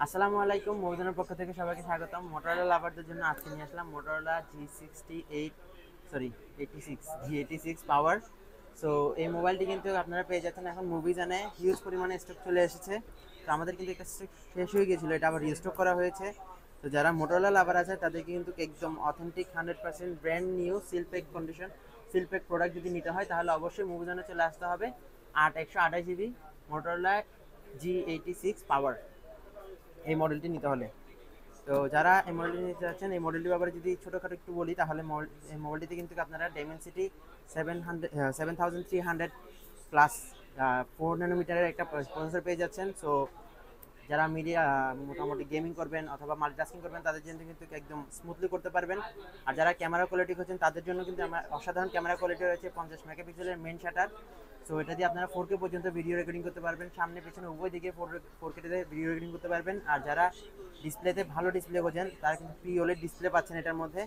আসসালামু আলাইকুম, মৌজনের পক্ষ থেকে সবাইকে স্বাগতম। মোটরোলা লাভারদের জন্য আজকে নিয়ে আসলাম মোটরোলা G86 পাওয়ার। সো এই মোবাইলটি কিন্তু আপনারা পেয়ে যাচ্ছেন এখন মুভিজানে। হিউজ পরিমাণে স্টক চলে এসেছে। তো আমাদের কিন্তু একটা স্টক শেষ হয়ে গিয়েছিল, এটা আবার রিস্টক করা হয়েছে। তো যারা মোটরোলা লাভার আছে তাদেরকে কিন্তু একদম authentic 100% brand new seal pack product যদি নিতে হয় তাহলে অবশ্যই মুভিজানে চলে আসতে হবে। 128GB মোটরোলা G86 পাওয়ার এই মডেলটি নিতে হলে। তো যারা এই মডেলটি নিতে চাচ্ছেন, এই মডেলটির ব্যাপারে যদি ছোটোখাটো একটু বলি তাহলে এই মোবাইলটিতে কিন্তু আপনারা ডাইমেনসিটি 7300 প্লাস 4 ন্যানোমিটারের একটা প্রসেসর পেয়ে যাচ্ছেন। সো যারা মিডিয়া মোটামুটি গেমিং করবেন অথবা মাল্টিটাস্কিং করবেন তাদের জন্য কিন্তু একদম স্মুথলি করতে পারবেন। আর যারা ক্যামেরা কোয়ালিটি করছেন তাদের জন্য কিন্তু আমার অসাধারণ ক্যামেরা কোয়ালিটি রয়েছে। 50 মেগাপিক্সেলের মেইন শাটার। সো এটা দিয়ে আপনারা 4K পর্যন্ত ভিডিও রেকর্ডিং করতে পারবেন, সামনে পিছনে উভয় দিকে 4K ভিডিও রেকর্ডিং করতে পারবেন। আর যারা ডিসপ্লেতে ভালো ডিসপ্লে খোঁজেন তারা কিন্তু OLED ডিসপ্লে পাচ্ছেন এটার মধ্যে।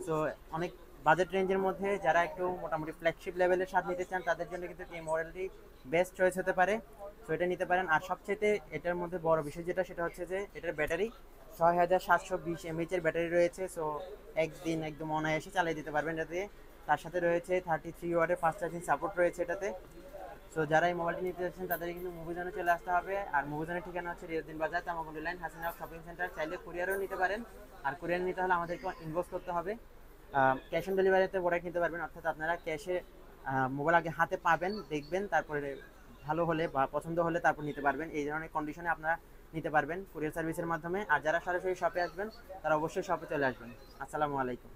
সো অনেক বাজেট রেঞ্জের মধ্যে যারা একটু মোটামুটি ফ্ল্যাগশিপ লেভেলের স্বাদ নিতে চান তাদের জন্য কিন্তু এই মডেলটি বেস্ট চয়েস হতে পারে। সো এটা নিতে পারেন। আর সবচেয়ে এটার মধ্যে বড় বিষয় যেটা সেটা হচ্ছে যে এটার ব্যাটারি 6720 এর ব্যাটারি রয়েছে। সো একদিন একদম অনায়াসে চালিয়ে দিতে পারবেন এটাতে। তার সাথে রয়েছে 33 ওয়াটের ফাস্ট চার্জিং সাপোর্ট রয়েছে এটাতে। সো যারা এই মোবাইলটি নিতে যাচ্ছেন তাদের কিন্তু মুভিজনে চলে আসতে হবে। আর মুভিজনের ঠিকানা হচ্ছে রিয়াদ্দিন বাজার, তামাকুন্ডি লাইন, হাসিনা শপিং সেন্টার। চাইলে কুরিয়ারও নিতে পারেন। আর কুরিয়ার নিতে হলে আমাদেরকে ইনবক্স করতে হবে। ক্যাশ অন ডেলিভারিতে প্রোডাক্ট নিতে পারবেন, অর্থাৎ আপনারা ক্যাশে মোবাইল আগে হাতে পাবেন, দেখবেন, তারপরে ভালো হলে বা পছন্দ হলে তারপর নিতে পারবেন। এই ধরনের কন্ডিশনে আপনারা নিতে পারবেন কুরিয়ার সার্ভিসের মাধ্যমে। আর যারা সরাসরি শপে আসবেন তারা অবশ্যই শপে চলে আসবেন। আসসালামু আলাইকুম।